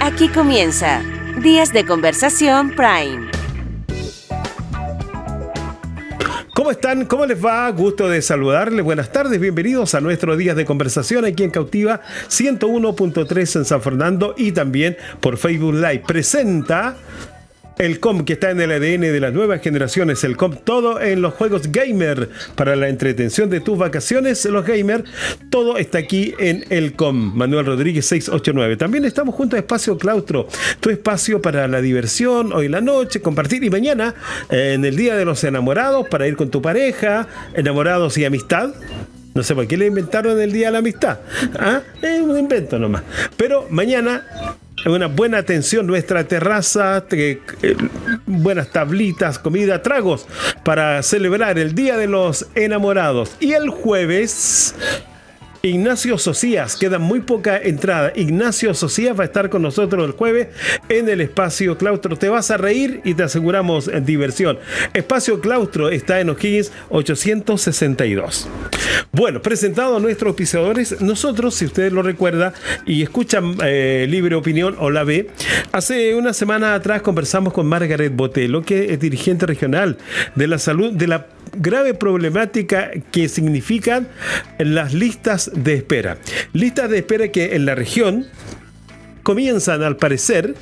Aquí comienza Días de Conversación Prime. ¿Cómo están? ¿Cómo les va? Gusto de saludarles. Buenas tardes, bienvenidos a nuestros Días de Conversación aquí en Cautiva 101.3 en San Fernando y también por Facebook Live. Presenta el COM, que está en el ADN de las nuevas generaciones. El COM, todo en los juegos gamer para la entretención de tus vacaciones. Los gamers, todo está aquí en el COM. Manuel Rodríguez 689. También estamos junto a Espacio Claustro, tu espacio para la diversión, hoy en la noche, compartir, y mañana en el Día de los Enamorados, para ir con tu pareja, enamorados y amistad. No sé por qué le inventaron el Día de la Amistad. Es un invento nomás. Pero mañana, una buena atención, nuestra terraza, buenas tablitas, comida, tragos para celebrar el Día de los Enamorados. Y el jueves, Ignacio Socias, queda muy poca entrada. Ignacio Socias va a estar con nosotros el jueves en el Espacio Claustro. Te vas a reír y te aseguramos diversión. Espacio Claustro está en O'Higgins 862. Bueno, presentado a nuestros auspiciadores, nosotros, si ustedes lo recuerdan y escuchan Libre Opinión o la B, hace una semana atrás conversamos con Margaret Botello, que es dirigente regional de la salud, de la grave problemática que significan las listas de espera. Listas de espera que en la región comienzan, al parecer,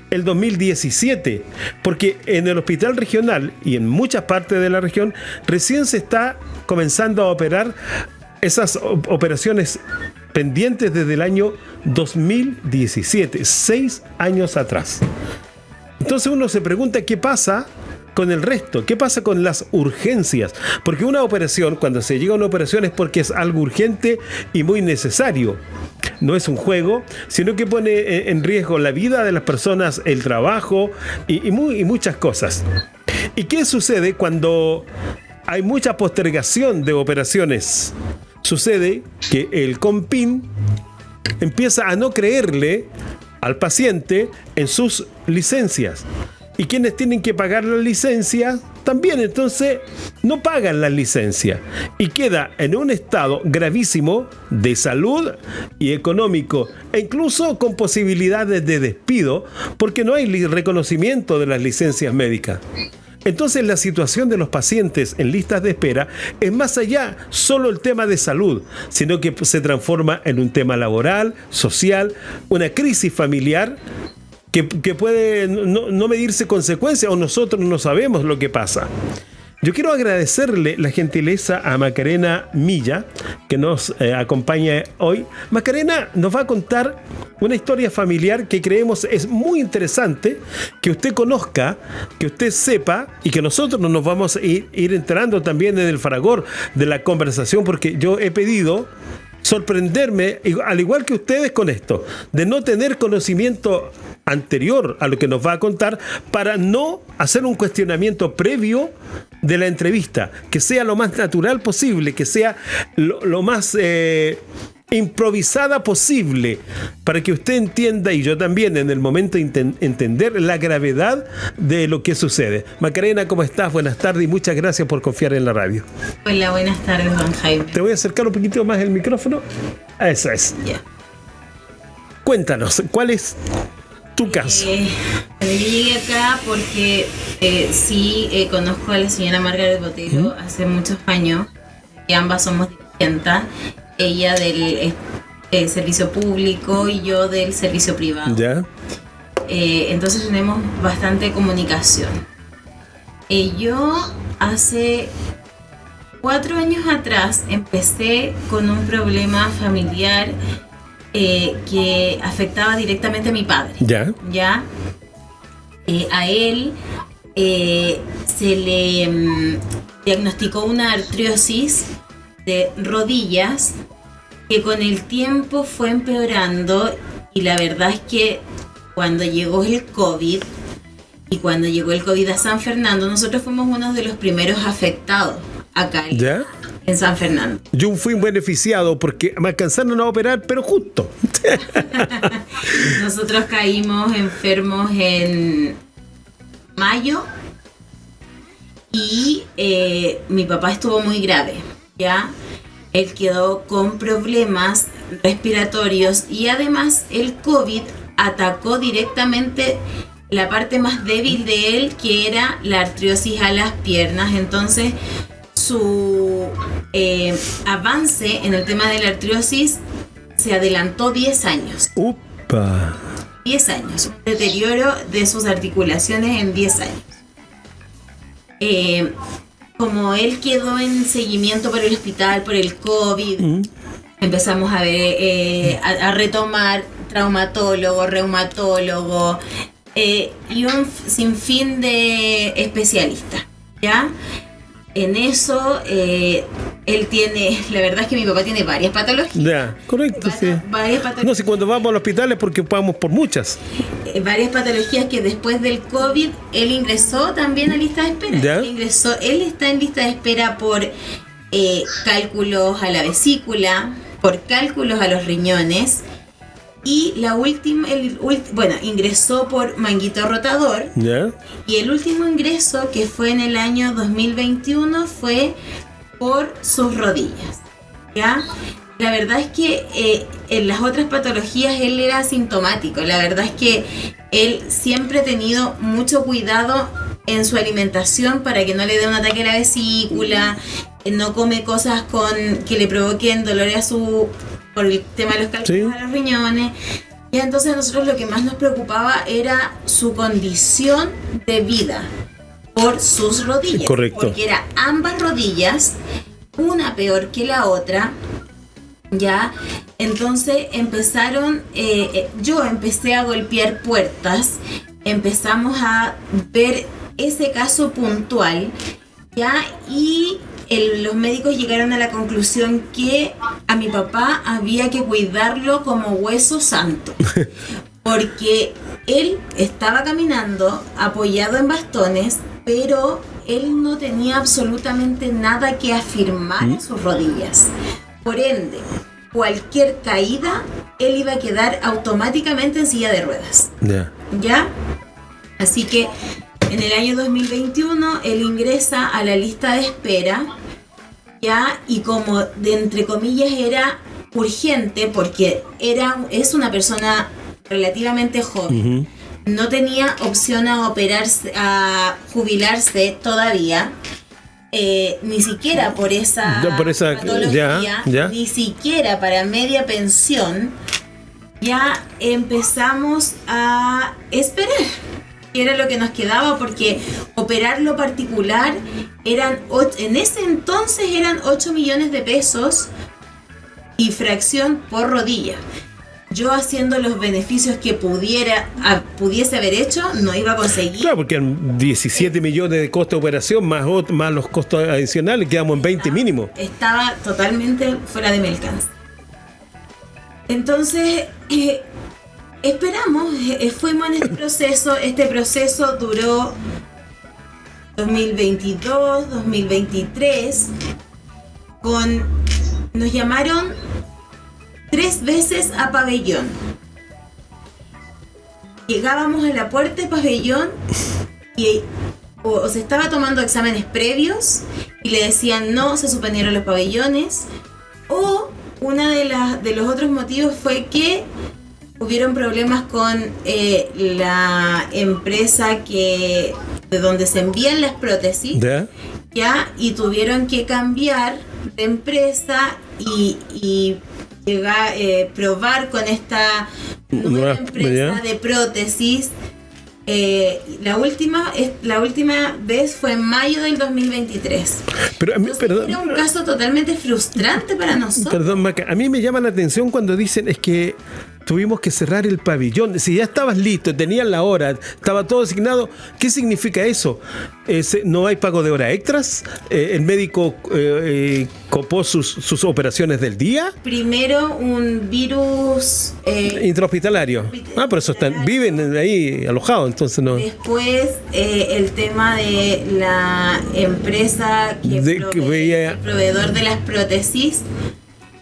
el 2017, porque en el hospital regional y en muchas partes de la región recién se está comenzando a operar esas operaciones pendientes desde el año 2017, 6 años atrás. Entonces uno se pregunta qué pasa con el resto, qué pasa con las urgencias, porque una operación, cuando se llega a una operación, es porque es algo urgente y muy necesario. No es un juego, sino que pone en riesgo la vida de las personas, el trabajo y muchas cosas. ¿Y qué sucede cuando hay mucha postergación de operaciones? Sucede que el COMPIN empieza a no creerle al paciente en sus licencias. Y quienes tienen que pagar la licencia también, entonces no pagan la licencia y queda en un estado gravísimo de salud y económico, e incluso con posibilidades de despido porque no hay reconocimiento de las licencias médicas. Entonces la situación de los pacientes en listas de espera es más allá solo el tema de salud, sino que se transforma en un tema laboral, social, una crisis familiar que puede no medirse consecuencias, o nosotros no sabemos lo que pasa. Yo quiero agradecerle la gentileza a Macarena Milla, que nos acompaña hoy. Macarena nos va a contar una historia familiar que creemos es muy interesante, que usted conozca, que usted sepa, y que nosotros nos vamos a ir enterando también en el fragor de la conversación, porque yo he pedido sorprenderme, al igual que ustedes, con esto, de no tener conocimiento anterior a lo que nos va a contar, para no hacer un cuestionamiento previo de la entrevista, que sea lo más natural posible, que sea lo más improvisada posible, para que usted entienda, y yo también en el momento entender la gravedad de lo que sucede. Macarena, ¿cómo estás? Buenas tardes y muchas gracias por confiar en la radio. Hola, buenas tardes, don Jaime. Te voy a acercar un poquito más el micrófono. Eso es. Ya. Cuéntanos, ¿cuál es tu caso? Yo llegué acá porque conozco a la señora Margaret Botello hace muchos años, y ambas somos dirigentes, ella del servicio público y yo del servicio privado. ¿Ya? Entonces tenemos bastante comunicación. Yo hace 4 años atrás empecé con un problema familiar que afectaba directamente a mi padre. ¿Ya? A él se le diagnosticó una artriosis de rodillas que con el tiempo fue empeorando, y la verdad es que cuando llegó el COVID a San Fernando, nosotros fuimos uno de los primeros afectados acá en San Fernando. Yo fui un beneficiado porque me alcanzaron a operar, pero justo. Nosotros caímos enfermos en mayo y mi papá estuvo muy grave, ¿ya? Él quedó con problemas respiratorios y además el COVID atacó directamente la parte más débil de él, que era la artriosis a las piernas. Entonces su avance en el tema de la artriosis se adelantó 10 años. ¡Upa! 10 años, un deterioro de sus articulaciones en 10 años. Como él quedó en seguimiento por el hospital, por el COVID, empezamos a ver, a retomar traumatólogo, reumatólogo y un sinfín de especialistas, ¿ya? En eso, él tiene, la verdad es que mi papá tiene varias patologías. Ya, correcto, sí. Varias patologías. No sé, cuando vamos al hospital es porque vamos por muchas. Varias patologías que después del COVID él ingresó también a lista de espera. ¿Ya? Él está en lista de espera por cálculos a la vesícula, por cálculos a los riñones. Y la última, ingresó por manguito rotador. ¿Ya? Y el último ingreso, que fue en el año 2021, fue por sus rodillas, ¿ya? La verdad es que en las otras patologías él era asintomático. La verdad es que él siempre ha tenido mucho cuidado en su alimentación para que no le dé un ataque a la vesícula, no come cosas que le provoquen dolores por el tema de los cálculos, sí, a los riñones. Y entonces a nosotros lo que más nos preocupaba era su condición de vida por sus rodillas. Correcto. Porque eran ambas rodillas, una peor que la otra, ¿ya? Entonces yo empecé a golpear puertas, empezamos a ver ese caso puntual, ¿ya? Y los médicos llegaron a la conclusión que a mi papá había que cuidarlo como hueso santo, porque él estaba caminando apoyado en bastones, pero él no tenía absolutamente nada que afirmar en sus rodillas. Por ende, cualquier caída, él iba a quedar automáticamente en silla de ruedas. ¿Ya? Así que en el año 2021 él ingresa a la lista de espera, ¿ya? Y como de entre comillas era urgente, porque es una persona relativamente joven, no tenía opción a operarse, a jubilarse todavía, ni siquiera por esa patología, ni siquiera para media pensión. Ya empezamos a esperar, que era lo que nos quedaba, porque operarlo particular en ese entonces eran 8 millones de pesos y fracción por rodilla. Yo, haciendo los beneficios que pudiese haber hecho, no iba a conseguir. Claro, porque en 17 millones de costo de operación más los costos adicionales, quedamos en 20 mínimo. Estaba totalmente fuera de mi alcance. Entonces, esperamos, fuimos en este proceso duró 2022, 2023, nos llamaron 3 veces a pabellón. Llegábamos a la puerta de pabellón y o se estaba tomando exámenes previos y le decían no, se suspendieron los pabellones, o una de los otros motivos fue que hubieron problemas con la empresa de donde se envían las prótesis, ¿ya? Y tuvieron que cambiar de empresa y llegar probar con esta nueva empresa de prótesis. La última vez fue en mayo del 2023. Pero era un caso totalmente frustrante para nosotros. Perdón, Maca, a mí me llama la atención cuando dicen es que tuvimos que cerrar el pabellón. Si ya estabas listo, tenías la hora, estaba todo asignado, ¿qué significa eso? ¿No hay pago de hora extras? ¿El médico copó sus operaciones del día? Primero un virus intrahospitalario. Por eso viven ahí alojados, entonces no. Después el tema de la empresa el proveedor de las prótesis.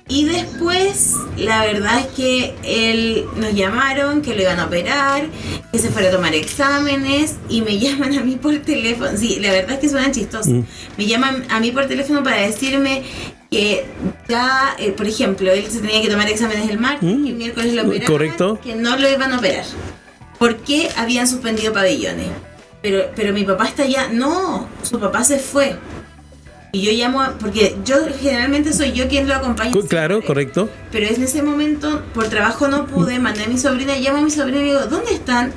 Y después, la verdad es que nos llamaron que lo iban a operar, que se fuera a tomar exámenes, y me llaman a mí por teléfono. Sí, la verdad es que suena chistoso. Me llaman a mí por teléfono para decirme que ya, por ejemplo, él se tenía que tomar exámenes el martes y el miércoles lo operaban, correcto. que no lo iban a operar porque habían suspendido pabellones. Pero mi papá está allá. No, su papá se fue. Y yo llamo, porque yo generalmente soy yo quien lo acompaña. Claro, siempre. correcto. Pero en ese momento, por trabajo no pude, mandé a mi sobrina, llamo a mi sobrina y digo, ¿dónde están?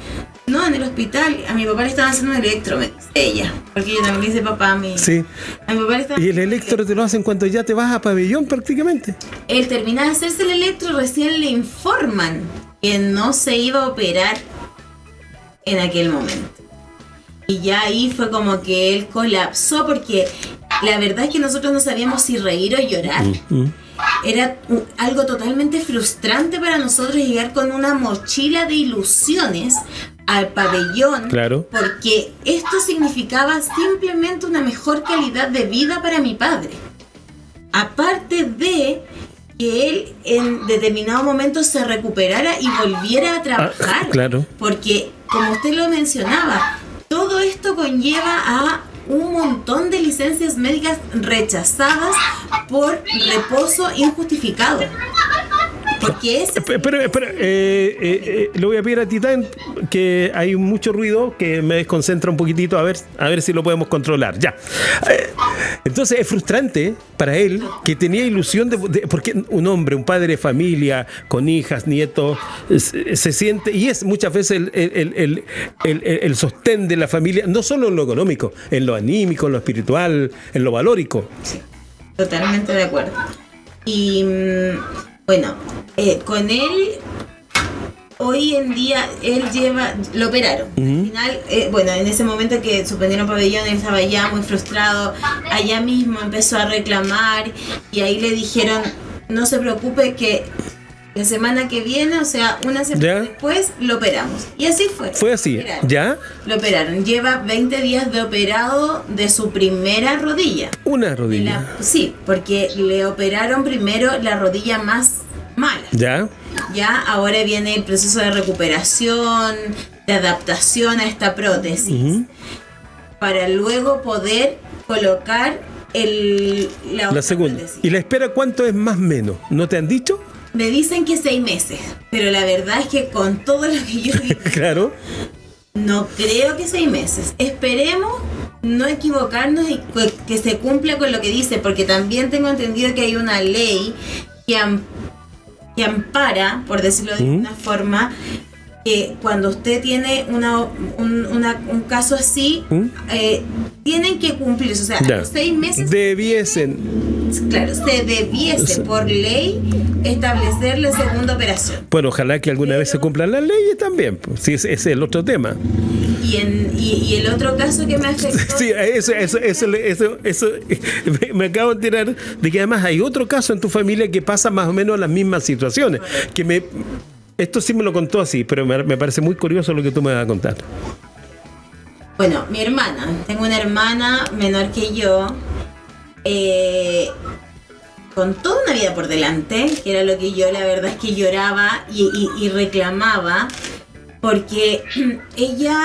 No, en el hospital. A mi papá le estaban haciendo un electro, me dice ella. Porque yo también le dice papá a mi... Sí. A mi papá le estaban Y el electro te lo hacen cuando ya te vas a pabellón prácticamente. Él termina de hacerse el electro, recién le informan que no se iba a operar en aquel momento. Y ya ahí fue como que él colapsó, porque la verdad es que nosotros no sabíamos si reír o llorar. Era algo totalmente frustrante para nosotros llegar con una mochila de ilusiones al pabellón, Claro. porque esto significaba simplemente una mejor calidad de vida para mi padre. Aparte de que él en determinado momento se recuperara y volviera a trabajar. Claro. Porque, como usted lo mencionaba, todo esto conlleva a un montón de licencias médicas rechazadas por reposo injustificado. Porque es... Pero, le voy a pedir a Titán, que hay mucho ruido que me desconcentra un poquitito, a ver si lo podemos controlar. Ya. Entonces es frustrante para él, que tenía ilusión porque un hombre, un padre de familia, con hijas, nietos, se siente, y es muchas veces el sostén de la familia, no solo en lo económico, en lo anímico, en lo espiritual, en lo valórico. Sí, totalmente de acuerdo. Y bueno, con él, hoy en día, lo operaron. Al final, bueno, en ese momento que suspendieron pabellón, él estaba ya muy frustrado, allá mismo empezó a reclamar, y ahí le dijeron, no se preocupe que la semana que viene, o sea, una semana después, lo operamos. Y así fue. Fue así, ¿ya? Lo operaron. Lleva 20 días de operado de su primera rodilla. Una rodilla. Sí, porque le operaron primero la rodilla más mala. Ya, ahora viene el proceso de recuperación, de adaptación a esta prótesis, para luego poder colocar la segunda. Prótesis. ¿Y la espera cuánto es más o menos? ¿No te han dicho? Me dicen que 6 meses, pero la verdad es que con todo lo que yo digo, claro, no creo que 6 meses. Esperemos no equivocarnos y que se cumpla con lo que dice, porque también tengo entendido que hay una ley que ampara, por decirlo de una forma, que cuando usted tiene un caso así, tienen que cumplirse. O sea, a los 6 meses... Claro, se debiese por ley establecer la segunda operación. Bueno, ojalá que alguna vez se cumplan las leyes también, pues, sí, ese es el otro tema. Y el otro caso que me afectó... Sí, eso me acabo de enterar de que además hay otro caso en tu familia que pasa más o menos las mismas situaciones. Esto sí me lo contó así, pero me parece muy curioso lo que tú me vas a contar. Bueno, mi hermana, tengo una hermana menor que yo, con toda una vida por delante, que era lo que yo la verdad es que lloraba y reclamaba, porque ella,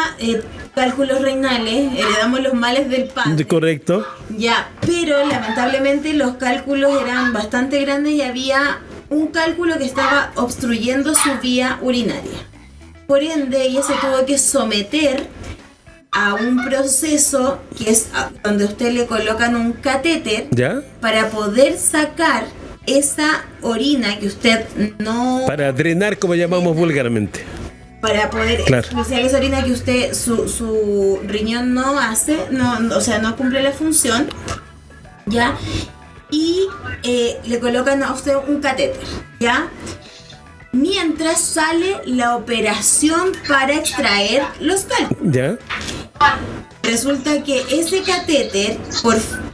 cálculos renales, heredamos los males del padre. Correcto. Ya, pero lamentablemente los cálculos eran bastante grandes y había un cálculo que estaba obstruyendo su vía urinaria. Por ende, ella se tuvo que someter a un proceso que es donde usted le colocan un catéter para poder sacar esa orina que usted no... Para drenar, como llamamos vulgarmente. Para poder expulsar esa orina que usted, su riñón no hace, o sea, no cumple la función, ¿ya? Y le colocan a usted un catéter, ¿ya? Mientras sale la operación para extraer los cálculos. ¿Ya? Resulta que ese catéter,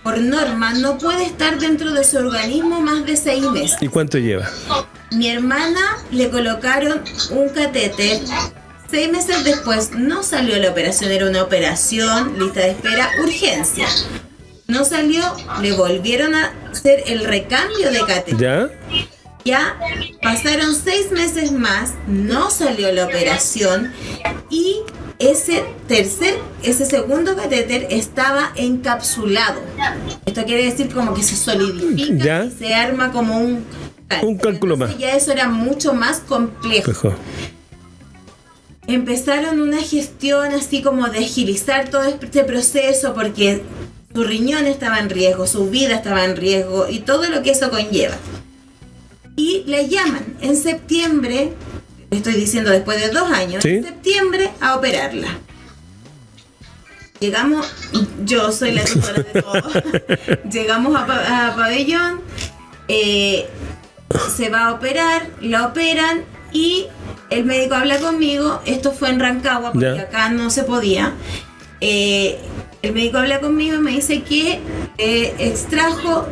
por norma, no puede estar dentro de su organismo más de 6 meses. ¿Y cuánto lleva? Mi hermana le colocaron un catéter. 6 meses después no salió la operación, era una operación, lista de espera, urgencia. No salió, le volvieron a hacer el recambio de catéter. Ya pasaron 6 meses más, no salió la operación y ese segundo catéter estaba encapsulado. Esto quiere decir como que se solidifica ¿Ya? y se arma como un cálculo Entonces más. ya eso era mucho más complejo. Mejor. Empezaron una gestión así como de agilizar todo este proceso porque su riñón estaba en riesgo, su vida estaba en riesgo y todo lo que eso conlleva. Y la llaman en septiembre, estoy diciendo después de 2 años, ¿Sí? en septiembre a operarla. Llegamos, yo soy la tutora de todo. Llegamos a pabellón, se va a operar, la operan y el médico habla conmigo. Esto fue en Rancagua porque Ya. acá no se podía. El médico habla conmigo y me dice que extrajo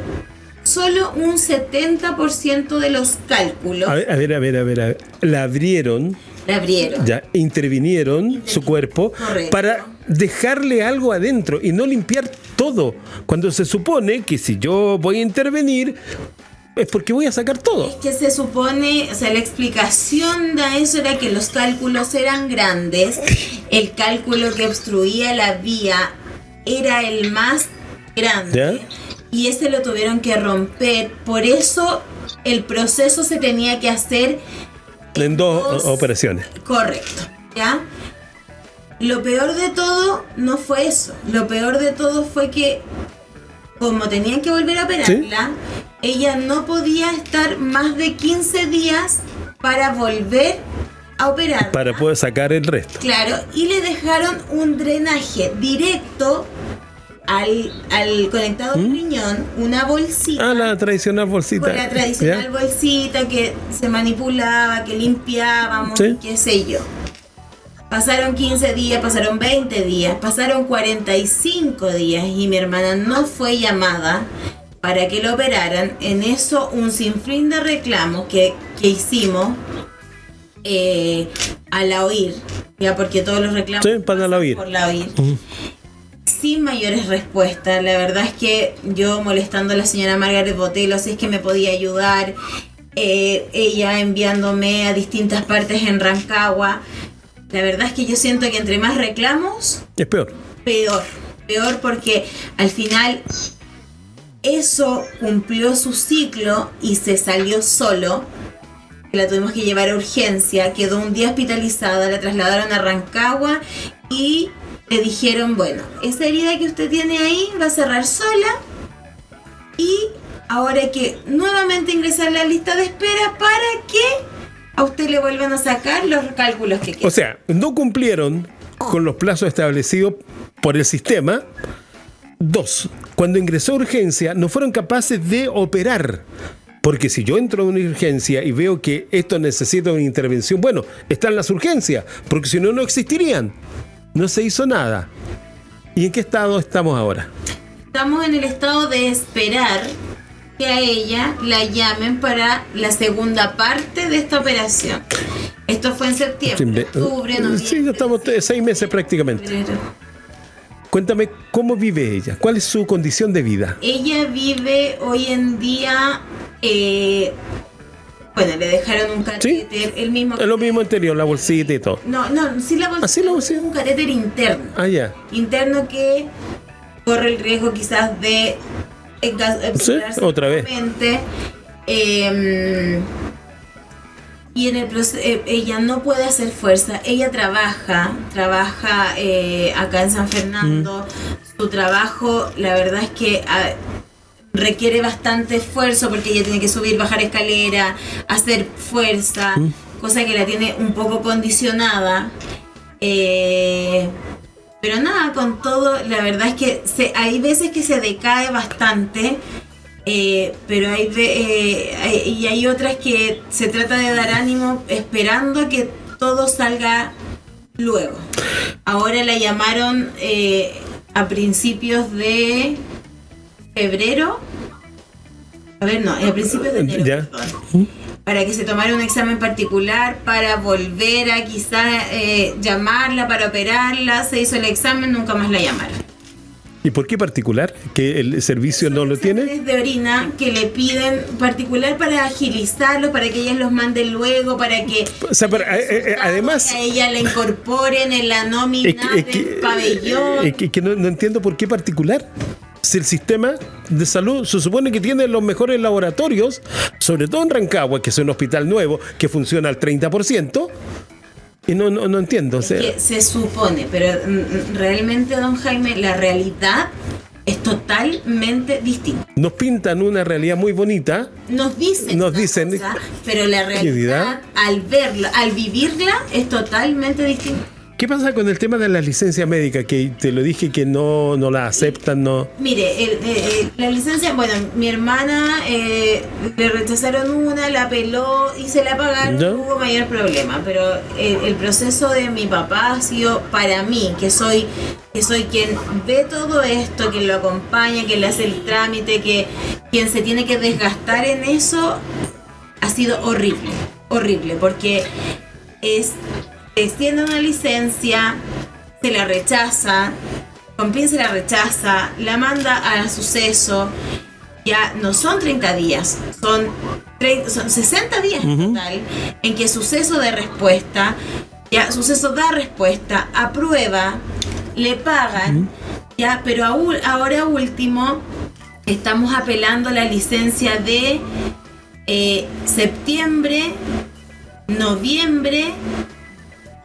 solo un 70% de los cálculos. A ver. La abrieron, La abrieron. ya intervinieron su cuerpo Correcto. para dejarle algo adentro y no limpiar todo. Cuando se supone que si yo voy a intervenir es porque voy a sacar Es todo. que se supone, o sea, la explicación de eso era que los cálculos eran grandes, el cálculo que obstruía la vía era el más grande ¿Ya? y ese lo tuvieron que romper, por eso el proceso se tenía que hacer En dos operaciones. Correcto, ¿ya? Lo peor de todo no fue eso, lo peor de todo fue que como tenían que volver a operarla, ella no podía estar más de 15 días para volver a operarla. Para poder sacar el resto. Claro, y le dejaron un drenaje directo al conectado del riñón, una bolsita. Ah, la tradicional bolsita. Con la tradicional ¿Ya? bolsita que se manipulaba, que limpiábamos, Sí. qué sé yo. Pasaron 15 días, pasaron 20 días, pasaron 45 días y mi hermana no fue llamada para que lo operaran. En eso un sinfín de reclamos que hicimos a la OIR, ya porque todos los reclamos Sí, para la OIR. por la OIR. Sin mayores respuestas. La verdad es que yo molestando a la señora Margaret Botelo, si es que me podía ayudar, ella enviándome a distintas partes en Rancagua. La verdad es que yo siento que entre más reclamos, Es peor. peor porque al final eso cumplió su ciclo y se salió solo. La tuvimos que llevar a urgencia, quedó un día hospitalizada, la trasladaron a Rancagua y le dijeron, bueno, esa herida que usted tiene ahí va a cerrar sola y ahora hay que nuevamente ingresar a la lista de espera para que a usted le vuelvan a sacar los cálculos que quieran. O sea, no cumplieron con los plazos establecidos por el sistema. 2, cuando ingresó a urgencia no fueron capaces de operar. Porque si yo entro a una urgencia y veo que esto necesita una intervención, bueno, están las urgencias, porque si no, no existirían. No se hizo nada. ¿Y en qué estado estamos ahora? Estamos en el estado de esperar que a ella la llamen para la segunda parte de esta operación. Esto fue en septiembre, octubre, noviembre. Sí, ya estamos 6 meses prácticamente. febrero. Cuéntame, ¿cómo vive ella? ¿Cuál es su condición de vida? Ella vive hoy en día, bueno, le dejaron un catéter, el mismo. Es lo mismo anterior, la bolsita y todo. No, sí la bolsita. ¿Ah, sí, la bolsita? Un catéter interno. Ah, ya. Interno que corre el riesgo quizás de Sí, otra vez. nuevamente. Y en el proceso, ella no puede hacer fuerza. Ella trabaja acá en San Fernando. Su trabajo, la verdad es que requiere bastante esfuerzo porque ella tiene que subir, bajar escalera, hacer fuerza, cosa que la tiene un poco condicionada. Pero nada, con todo, la verdad es que hay veces que se decae bastante, pero hay otras que se trata de dar ánimo esperando que todo salga luego. Ahora la llamaron a principios de febrero, a principios de enero, Ya. perdón, para que se tomara un examen particular, para volver a quizás llamarla, para operarla. Se hizo el examen, nunca más la llamaron. ¿Y por qué particular? ¿Que el servicio no lo tiene? Test de orina que le piden particular para agilizarlo, para que ellas los manden luego, para que O sea, pero, además... a ella la incorporen en la nómina del pabellón. Que no entiendo por qué particular. Si el sistema de salud se supone que tiene los mejores laboratorios, sobre todo en Rancagua, que es un hospital nuevo que funciona al 30%, y no entiendo. O sea, que se supone, pero realmente, don Jaime, la realidad es totalmente distinta. nos pintan una realidad muy bonita. Nos dicen, cosa, pero la realidad, al verla, al vivirla, es totalmente distinta. ¿Qué pasa con el tema de las licencias médicas? Que te lo dije que no la aceptan, no. Mire, la licencia, bueno, mi hermana le rechazaron una, la apeló y se la pagaron, no hubo mayor problema, pero el proceso de mi papá ha sido para mí, que soy quien ve todo esto, quien lo acompaña, quien le hace el trámite, quien se tiene que desgastar en eso, ha sido horrible, porque extiende una licencia, se la rechaza, Compin se la rechaza, la manda a suceso, ya no son 30 días, son 60 días en total, en que suceso de respuesta, ya suceso da respuesta, aprueba, le pagan, ya, pero ahora último estamos apelando la licencia de septiembre, noviembre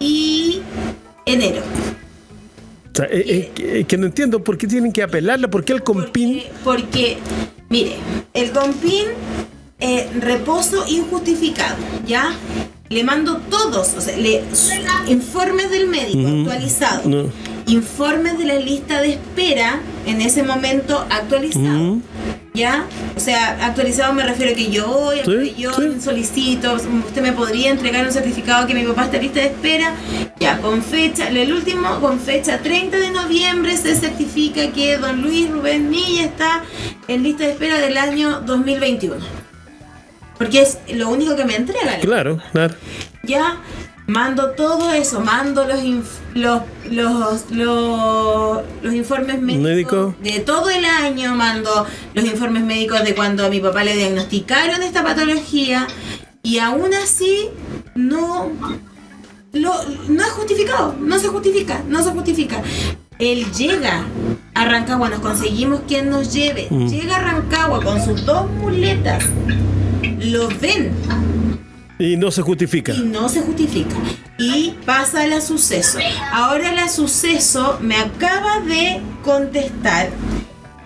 y enero. O sea, que no entiendo por qué tienen que apelarla, por qué el Compin. Porque mire, el Compin, reposo injustificado, ¿ya? Le mando todos, o sea, informes del médico actualizados, informes de la lista de espera en ese momento actualizado. ¿Ya? O sea, actualizado me refiero a que yo solicito, usted me podría entregar un certificado que mi papá está en lista de espera, ya, con fecha, el último, con fecha 30 de noviembre se certifica que don Luis Rubén Milla está en lista de espera del año 2021. Porque es lo único que me entrega. Claro. Ya, mando todo eso, mando los informes médicos de todo el año, mando los informes médicos de cuando a mi papá le diagnosticaron esta patología, y aún así no es justificado, no se justifica. Él llega a Rancagua, nos conseguimos quien nos lleve, llega a Rancagua con sus 2 muletas, lo ven. Y no se justifica. Y pasa la suceso. Ahora la suceso me acaba de contestar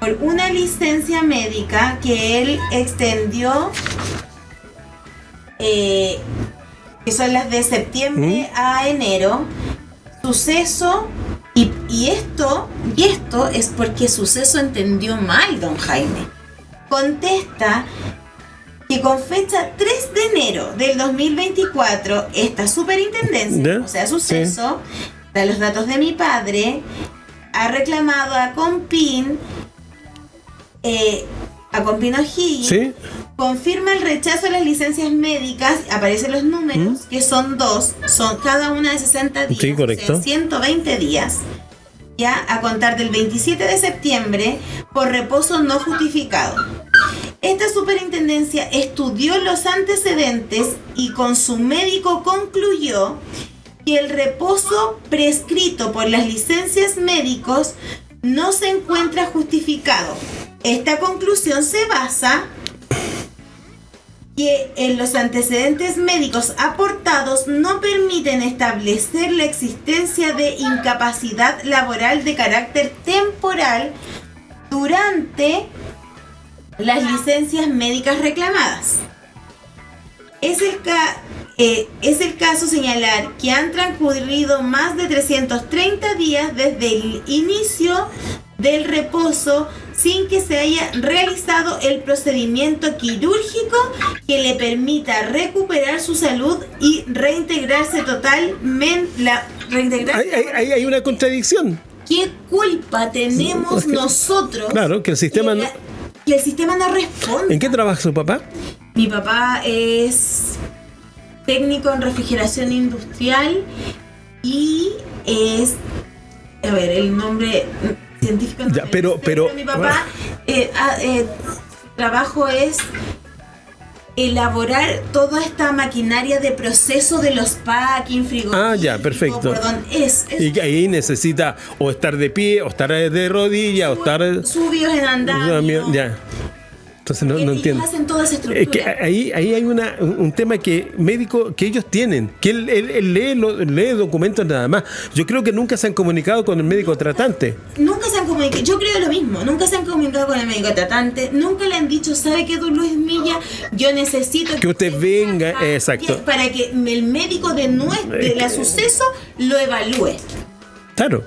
por una licencia médica que él extendió, que son las de septiembre a enero. Suceso, y esto es porque Suceso entendió mal, don Jaime. Contesta que con fecha 3 de enero del 2024, esta superintendencia, o sea, Suceso, de los datos de mi padre, ha reclamado a Compin O'Higgins, confirma el rechazo de las licencias médicas, aparecen los números, que son 2, son cada una de 60 días, sí, correcto. O sea, 120 días, ya a contar del 27 de septiembre, por reposo no justificado. Esta superintendencia estudió los antecedentes y con su médico concluyó que el reposo prescrito por las licencias médicos no se encuentra justificado. Esta conclusión se basa que en los antecedentes médicos aportados no permiten establecer la existencia de incapacidad laboral de carácter temporal durante las licencias médicas reclamadas. Es el caso señalar que han transcurrido más de 330 días desde el inicio del reposo sin que se haya realizado el procedimiento quirúrgico que le permita recuperar su salud y reintegrarse totalmente. Hay una contradicción. ¿Qué culpa tenemos nosotros? Claro, que el sistema y el sistema no responde. ¿En qué trabaja su papá? Mi papá es técnico en refrigeración industrial y es, el nombre científico no Ya, me pero- sé, pero- mi papá trabajo es elaborar toda esta maquinaria de proceso de los packing, frigoríficos. Ya, perfecto. Perdón, es Y que ahí necesita o estar de pie, o estar de rodilla, o estar... subidos en andamio. Ya. Entonces no Ellos entiendo. hacen toda esa estructura. Es que ahí hay un tema que médico que ellos tienen, que él lee documentos nada más. Yo creo que nunca se han comunicado con el médico tratante. Nunca se han comunicado, yo creo lo mismo, nunca se han comunicado con el médico tratante, nunca le han dicho, ¿sabe qué, don Luis Milla? Yo necesito Que usted venga, acá, exacto. para que el médico del suceso lo evalúe. Claro.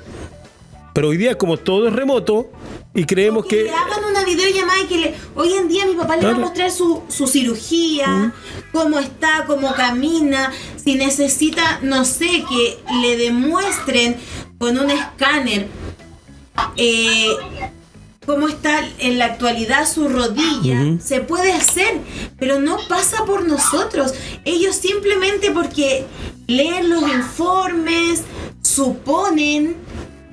Pero hoy día, como todo es remoto, y creemos Que que... le hagan una videollamada y que hoy en día mi papá le va a Claro. mostrar su cirugía, cómo está, cómo camina, si necesita, no sé, que le demuestren con un escáner cómo está en la actualidad su rodilla. Se puede hacer, pero no pasa por nosotros. Ellos simplemente porque leen los informes, suponen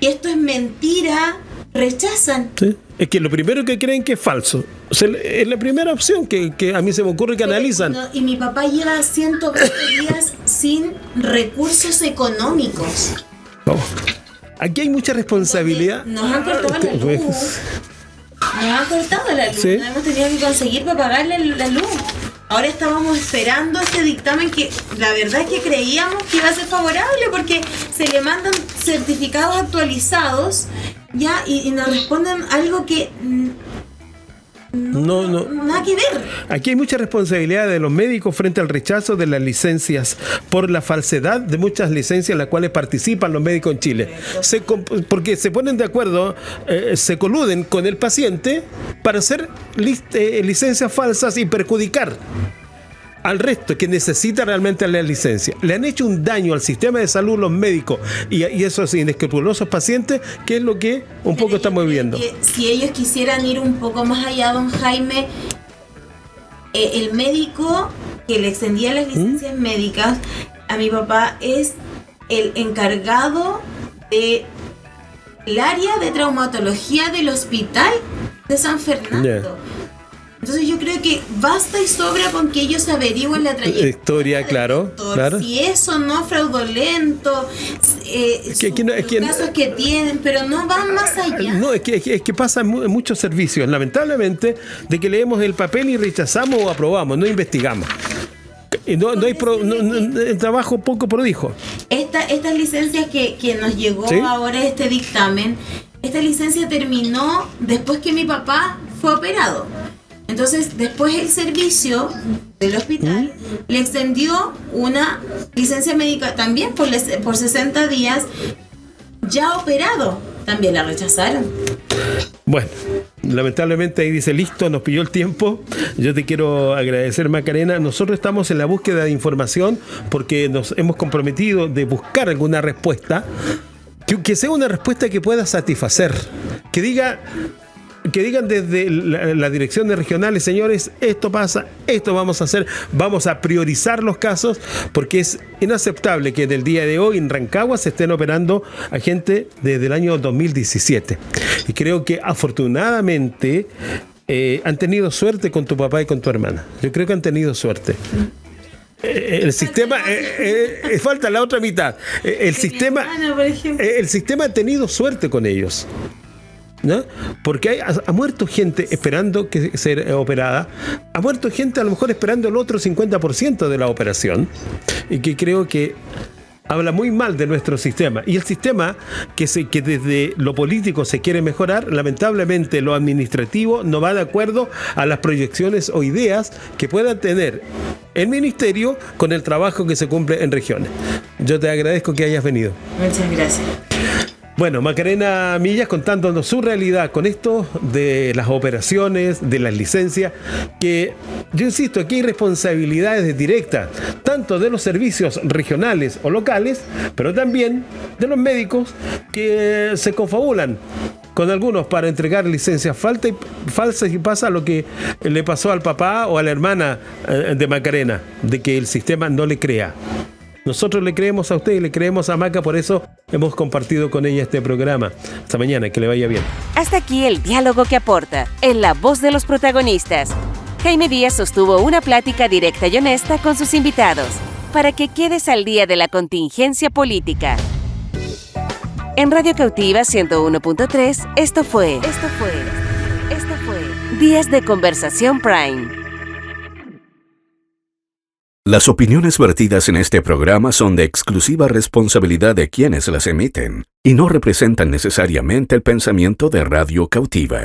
que esto es mentira, rechazan. Sí. Es que lo primero que creen que es falso. O sea, es la primera opción que a mí se me ocurre que analizan. Y mi papá lleva 120 días sin recursos económicos. Vamos. Aquí hay mucha responsabilidad. Nos han cortado la luz. Nos han cortado la luz. Sí. Nos hemos tenido que conseguir para pagarle la luz. Ahora estábamos esperando este dictamen que la verdad es que creíamos que iba a ser favorable porque se le mandan certificados actualizados ya y nos responden algo que No. nada que ver. Aquí hay mucha responsabilidad de los médicos frente al rechazo de las licencias por la falsedad de muchas licencias en las cuales participan los médicos en Chile. Porque se ponen de acuerdo, se coluden con el paciente para hacer licencias falsas y perjudicar al resto que necesita realmente la licencia. Le han hecho un daño al sistema de salud los médicos y esos inescrupulosos pacientes, que es lo que un poco estamos viviendo. Si ellos quisieran ir un poco más allá, don Jaime, el médico que le extendía las licencias médicas a mi papá es el encargado del área de traumatología del hospital de San Fernando. Yeah. Entonces yo creo que basta y sobra con que ellos averigüen la trayectoria Historia, del claro, doctor, claro. si es o no fraudulento, los casos que tienen, pero no van más allá. No, es que pasa en muchos servicios, lamentablemente, de que leemos el papel y rechazamos o aprobamos, no investigamos. Y no hay el trabajo poco prolijo. Estas licencias que nos llegó ¿Sí? ahora este dictamen, esta licencia terminó después que mi papá fue operado. Entonces, después el servicio del hospital le extendió una licencia médica también por 60 días, ya operado. También la rechazaron. Bueno, lamentablemente ahí dice, listo, nos pilló el tiempo. Yo te quiero agradecer, Macarena. Nosotros estamos en la búsqueda de información porque nos hemos comprometido de buscar alguna respuesta que sea una respuesta que pueda satisfacer, que digan desde la dirección de regionales, señores, esto pasa, esto vamos a hacer, vamos a priorizar los casos, porque es inaceptable que en el día de hoy en Rancagua se estén operando a gente desde el año 2017. Y creo que afortunadamente han tenido suerte con tu papá y con tu hermana. Yo creo que han tenido suerte. El sistema falta la otra mitad. El sistema ha tenido suerte con ellos, ¿no? Porque ha muerto gente esperando que ser operada, ha muerto gente a lo mejor esperando el otro 50% de la operación, y que creo que habla muy mal de nuestro sistema. Y el sistema que desde lo político se quiere mejorar, lamentablemente lo administrativo no va de acuerdo a las proyecciones o ideas que pueda tener el ministerio con el trabajo que se cumple en regiones. Yo te agradezco que hayas venido. Muchas gracias. Bueno, Macarena Millas contándonos su realidad con esto de las operaciones, de las licencias, que yo insisto, aquí hay responsabilidades directas, tanto de los servicios regionales o locales, pero también de los médicos que se confabulan con algunos para entregar licencias falsas, y pasa lo que le pasó al papá o a la hermana de Macarena, de que el sistema no le crea. Nosotros le creemos a usted y le creemos a Maca, por eso hemos compartido con ella este programa. Hasta mañana, que le vaya bien. Hasta aquí el diálogo que aporta, en la voz de los protagonistas. Jaime Díaz sostuvo una plática directa y honesta con sus invitados, para que quedes al día de la contingencia política. En Radio Cautiva 101.3, esto fue Días de Conversación Prime. Las opiniones vertidas en este programa son de exclusiva responsabilidad de quienes las emiten y no representan necesariamente el pensamiento de Radio Cautiva.